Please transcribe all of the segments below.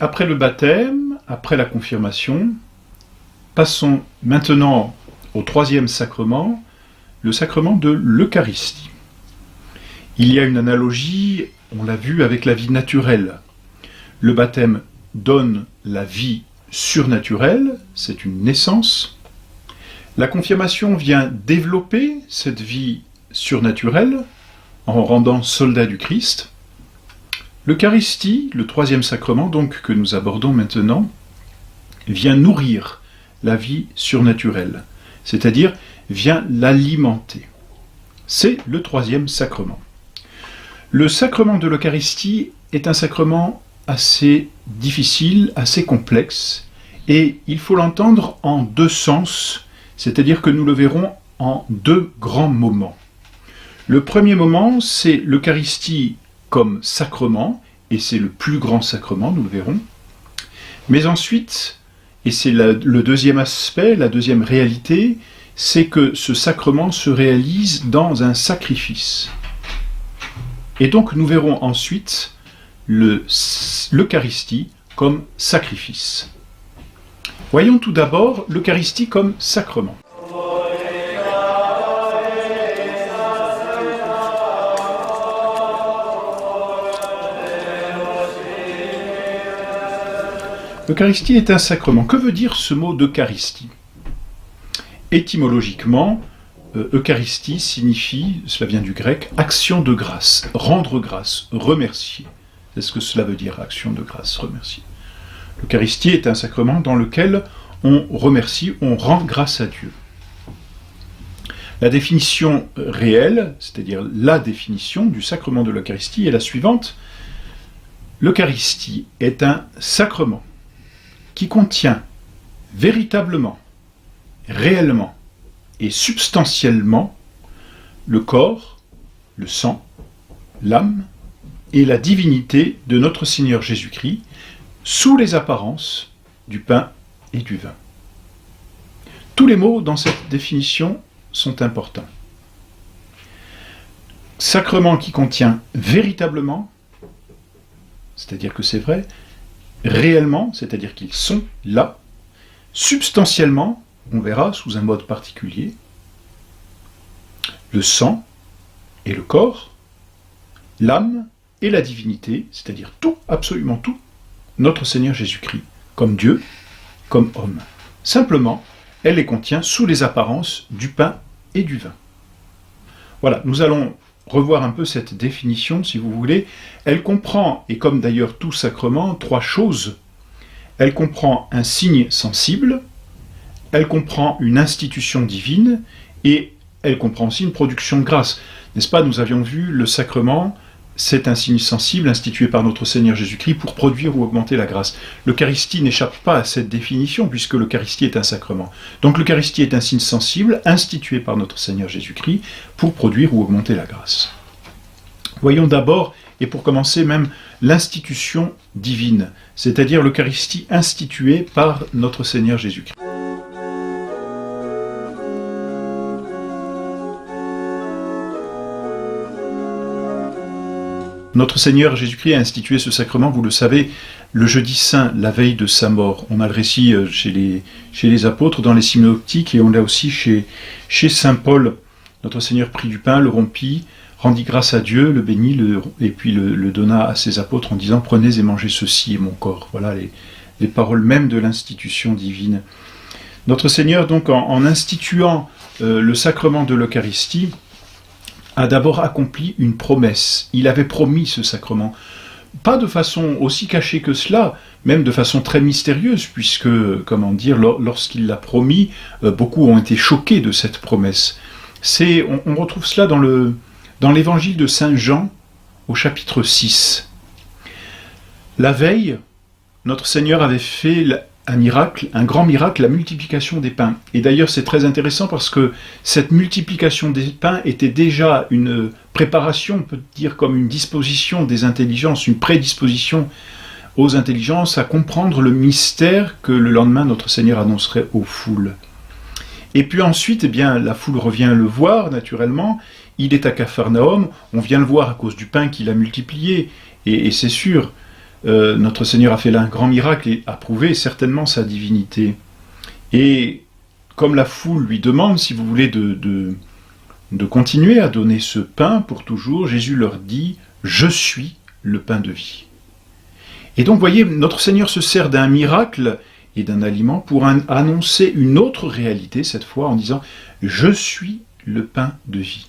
Après le baptême, après la confirmation, passons maintenant au troisième sacrement, le sacrement de l'Eucharistie. Il y a une analogie, on l'a vu, avec la vie naturelle. Le baptême donne la vie surnaturelle, c'est une naissance. La confirmation vient développer cette vie surnaturelle en rendant soldat du Christ. L'Eucharistie, le troisième sacrement donc que nous abordons maintenant, vient nourrir la vie surnaturelle, c'est-à-dire vient l'alimenter. C'est le troisième sacrement. Le sacrement de l'Eucharistie est un sacrement assez difficile, assez complexe, et il faut l'entendre en deux sens, c'est-à-dire que nous le verrons en deux grands moments. Le premier moment, c'est l'Eucharistie comme sacrement, et c'est le plus grand sacrement, nous le verrons. Mais ensuite, et c'est le deuxième aspect, la deuxième réalité, c'est que ce sacrement se réalise dans un sacrifice. Et donc nous verrons ensuite l'Eucharistie comme sacrifice. Voyons tout d'abord l'Eucharistie comme sacrement. L'Eucharistie est un sacrement. Que veut dire ce mot d'Eucharistie ? Étymologiquement, Eucharistie signifie, cela vient du grec, action de grâce, rendre grâce, remercier. C'est ce que cela veut dire, action de grâce, remercier. L'Eucharistie est un sacrement dans lequel on remercie, on rend grâce à Dieu. La définition réelle, c'est-à-dire la définition du sacrement de l'Eucharistie est la suivante. L'Eucharistie est un sacrement qui contient véritablement, réellement et substantiellement le corps, le sang, l'âme et la divinité de notre Seigneur Jésus-Christ sous les apparences du pain et du vin. Tous les mots dans cette définition sont importants. Sacrement qui contient véritablement, c'est-à-dire que c'est vrai, réellement, c'est-à-dire qu'ils sont là, substantiellement, on verra sous un mode particulier, le sang et le corps, l'âme et la divinité, c'est-à-dire tout, absolument tout, notre Seigneur Jésus-Christ, comme Dieu, comme homme. Simplement, elle les contient sous les apparences du pain et du vin. Voilà, nous allons revoir un peu cette définition, si vous voulez. Elle comprend, et comme d'ailleurs tout sacrement, trois choses. Elle comprend un signe sensible, elle comprend une institution divine, et elle comprend aussi une production de grâce. N'est-ce pas, nous avions vu le sacrement, c'est un signe sensible institué par notre Seigneur Jésus-Christ pour produire ou augmenter la grâce. L'Eucharistie n'échappe pas à cette définition, puisque l'Eucharistie est un sacrement. Donc l'Eucharistie est un signe sensible institué par notre Seigneur Jésus-Christ pour produire ou augmenter la grâce. Voyons d'abord, et pour commencer même, l'institution divine, c'est-à-dire l'Eucharistie instituée par notre Seigneur Jésus-Christ. Notre Seigneur Jésus-Christ a institué ce sacrement, vous le savez, le jeudi saint, la veille de sa mort. On a le récit chez les apôtres, dans les synoptiques, et on l'a aussi chez saint Paul. Notre Seigneur prit du pain, le rompit, rendit grâce à Dieu, le bénit, et puis le donna à ses apôtres en disant « Prenez et mangez ceci est mon corps ». Voilà les paroles mêmes de l'institution divine. Notre Seigneur, donc, en instituant le sacrement de l'Eucharistie, a d'abord accompli une promesse. Il avait promis ce sacrement. Pas de façon aussi cachée que cela, même de façon très mystérieuse, puisque, comment dire, lorsqu'il l'a promis, beaucoup ont été choqués de cette promesse. On retrouve cela dans l'évangile de Saint Jean, au chapitre 6. La veille, notre Seigneur avait fait un miracle, un grand miracle, la multiplication des pains. Et d'ailleurs, c'est très intéressant parce que cette multiplication des pains était déjà une préparation, on peut dire comme une disposition des intelligences, une prédisposition aux intelligences à comprendre le mystère que le lendemain notre Seigneur annoncerait aux foules. Et puis ensuite, eh bien, la foule revient le voir, naturellement. Il est à Capharnaüm, on vient le voir à cause du pain qu'il a multiplié, et c'est sûr. notre Seigneur a fait là un grand miracle et a prouvé certainement sa divinité. Et comme la foule lui demande, si vous voulez, de continuer à donner ce pain pour toujours, Jésus leur dit « Je suis le pain de vie ». Et donc, vous voyez, notre Seigneur se sert d'un miracle et d'un aliment pour annoncer une autre réalité, cette fois, en disant « Je suis le pain de vie ».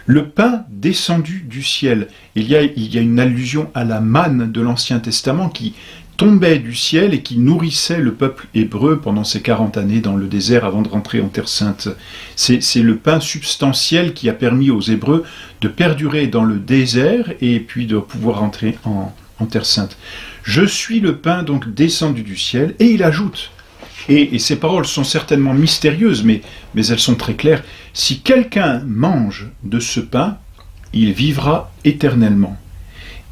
Le pain descendu du ciel. Il y a une allusion à la manne de l'Ancien Testament qui tombait du ciel et qui nourrissait le peuple hébreu pendant ces 40 années dans le désert avant de rentrer en Terre Sainte. C'est le pain substantiel qui a permis aux Hébreux de perdurer dans le désert et puis de pouvoir rentrer en Terre Sainte. Je suis le pain donc descendu du ciel, et il ajoute, et ces paroles sont certainement mystérieuses, mais elles sont très claires, si quelqu'un mange de ce pain, il vivra éternellement.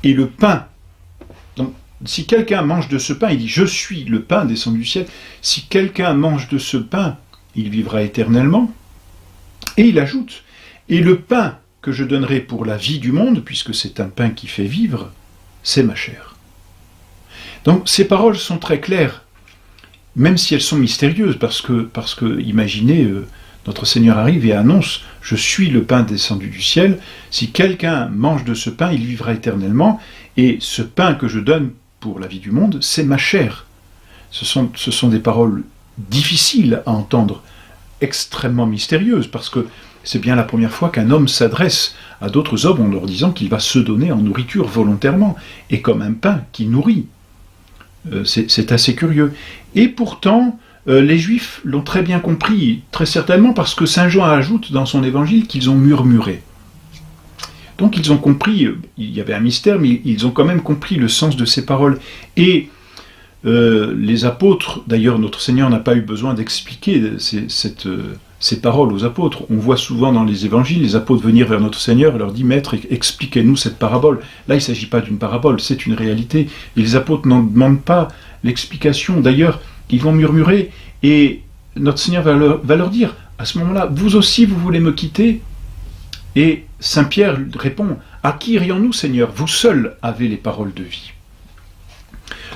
Et le pain, donc si quelqu'un mange de ce pain, il dit je suis le pain descendu du ciel, si quelqu'un mange de ce pain, il vivra éternellement. Et il ajoute, et le pain que je donnerai pour la vie du monde, puisque c'est un pain qui fait vivre, c'est ma chair. Donc ces paroles sont très claires, même si elles sont mystérieuses, parce que imaginez, notre Seigneur arrive et annonce « Je suis le pain descendu du ciel, si quelqu'un mange de ce pain, il vivra éternellement, et ce pain que je donne pour la vie du monde, c'est ma chair. » Ce sont des paroles difficiles à entendre, extrêmement mystérieuses, parce que c'est bien la première fois qu'un homme s'adresse à d'autres hommes en leur disant qu'il va se donner en nourriture volontairement, et comme un pain qui nourrit. C'est assez curieux. Et pourtant, les Juifs l'ont très bien compris, très certainement parce que Saint Jean ajoute dans son évangile qu'ils ont murmuré. Donc ils ont compris, il y avait un mystère, mais ils ont quand même compris le sens de ces paroles. Et les apôtres, d'ailleurs notre Seigneur n'a pas eu besoin d'expliquer ces paroles aux apôtres. On voit souvent dans les évangiles les apôtres venir vers notre Seigneur et leur dire « Maître, expliquez-nous cette parabole ». Là, il ne s'agit pas d'une parabole, c'est une réalité. Et les apôtres n'en demandent pas l'explication. D'ailleurs, ils vont murmurer et notre Seigneur va leur dire à ce moment-là « Vous aussi, vous voulez me quitter ?» Et Saint Pierre répond « À qui irions-nous, Seigneur? Vous seul avez les paroles de vie. »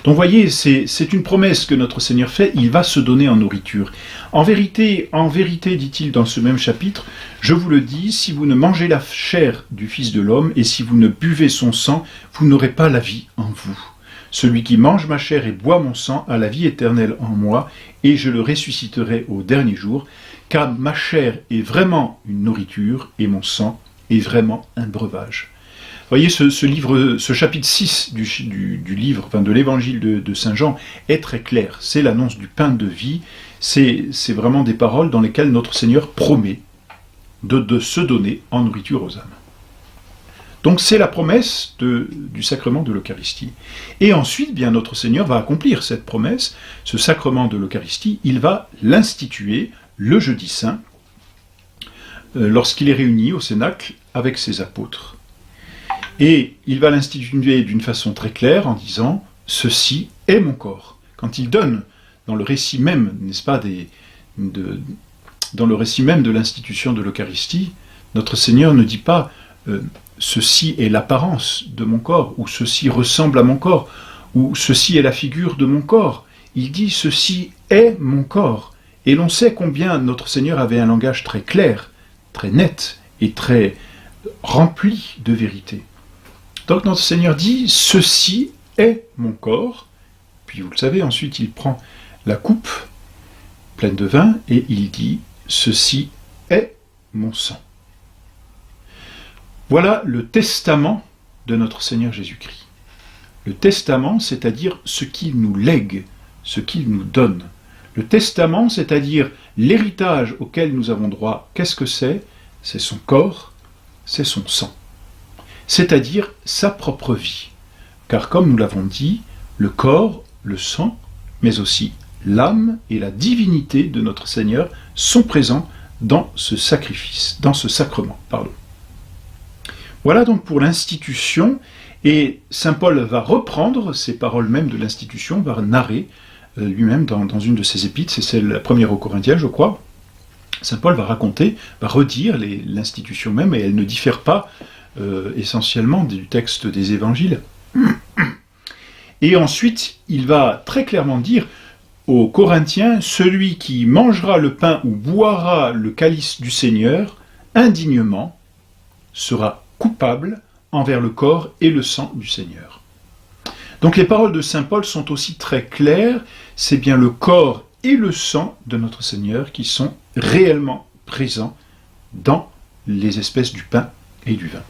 Donc vous voyez, c'est une promesse que notre Seigneur fait, il va se donner en nourriture. En vérité, dit-il dans ce même chapitre, je vous le dis, si vous ne mangez la chair du Fils de l'homme et si vous ne buvez son sang, vous n'aurez pas la vie en vous. Celui qui mange ma chair et boit mon sang a la vie éternelle en moi, et je le ressusciterai au dernier jour, car ma chair est vraiment une nourriture et mon sang est vraiment un breuvage. Vous voyez, ce chapitre 6 du livre, enfin de l'évangile de Saint Jean, est très clair. C'est l'annonce du pain de vie. C'est vraiment des paroles dans lesquelles notre Seigneur promet de se donner en nourriture aux âmes. Donc c'est la promesse du sacrement de l'Eucharistie. Et ensuite, bien notre Seigneur va accomplir cette promesse, ce sacrement de l'Eucharistie, il va l'instituer le jeudi saint, lorsqu'il est réuni au Cénacle avec ses apôtres. Et il va l'instituer d'une façon très claire en disant « Ceci est mon corps ». Quand il donne dans le récit même, n'est-ce pas, dans le récit même de l'institution de l'Eucharistie, notre Seigneur ne dit pas « Ceci est l'apparence de mon corps » ou « Ceci ressemble à mon corps » ou « Ceci est la figure de mon corps ». Il dit « Ceci est mon corps ». Et l'on sait combien notre Seigneur avait un langage très clair, très net et très rempli de vérité. Donc notre Seigneur dit « Ceci est mon corps ». Puis vous le savez, ensuite il prend la coupe pleine de vin et il dit « Ceci est mon sang ». Voilà le testament de notre Seigneur Jésus-Christ. Le testament, c'est-à-dire ce qu'il nous lègue, ce qu'il nous donne. Le testament, c'est-à-dire l'héritage auquel nous avons droit, qu'est-ce que c'est? C'est son corps, c'est son sang. C'est-à-dire sa propre vie. Car comme nous l'avons dit, le corps, le sang, mais aussi l'âme et la divinité de notre Seigneur sont présents dans ce sacrifice, dans ce sacrement. Voilà donc pour l'institution, et saint Paul va reprendre ces paroles même de l'institution, va narrer lui-même dans une de ses épîtres, c'est celle la première aux Corinthiens, je crois. Saint Paul va raconter, va redire l'institution même, et elle ne diffère pas essentiellement du texte des évangiles. Et ensuite, il va très clairement dire aux Corinthiens, celui qui mangera le pain ou boira le calice du Seigneur indignement sera coupable envers le corps et le sang du Seigneur. Donc les paroles de saint Paul sont aussi très claires, c'est bien le corps et le sang de notre Seigneur qui sont réellement présents dans les espèces du pain et du vin.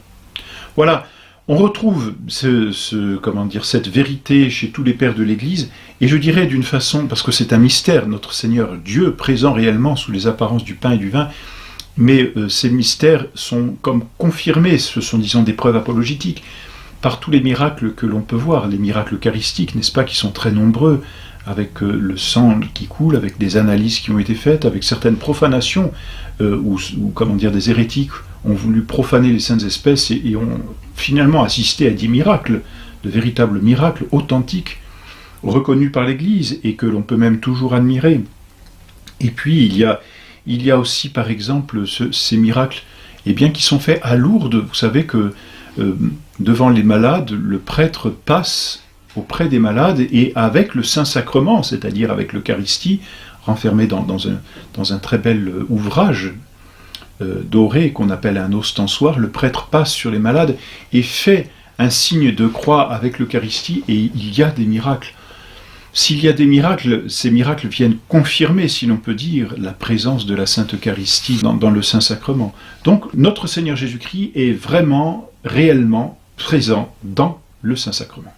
Voilà, on retrouve cette vérité chez tous les pères de l'Église, et je dirais d'une façon, parce que c'est un mystère, notre Seigneur Dieu présent réellement sous les apparences du pain et du vin, mais ces mystères sont comme confirmés, ce sont disons des preuves apologétiques, par tous les miracles que l'on peut voir, les miracles eucharistiques, n'est-ce pas, qui sont très nombreux, avec le sang qui coule, avec des analyses qui ont été faites, avec certaines profanations, ou des hérétiques ont voulu profaner les saintes espèces et ont finalement assisté à des miracles, de véritables miracles authentiques, reconnus par l'Église et que l'on peut même toujours admirer. Et puis il y a aussi par exemple ces miracles qui sont faits à Lourdes. Vous savez que devant les malades, le prêtre passe auprès des malades et avec le Saint-Sacrement, c'est-à-dire avec l'Eucharistie, renfermé dans un très bel ouvrage doré qu'on appelle un ostensoir, le prêtre passe sur les malades et fait un signe de croix avec l'Eucharistie et il y a des miracles. S'il y a des miracles, ces miracles viennent confirmer, si l'on peut dire, la présence de la Sainte Eucharistie dans le Saint-Sacrement. Donc notre Seigneur Jésus-Christ est vraiment, réellement présent dans le Saint-Sacrement.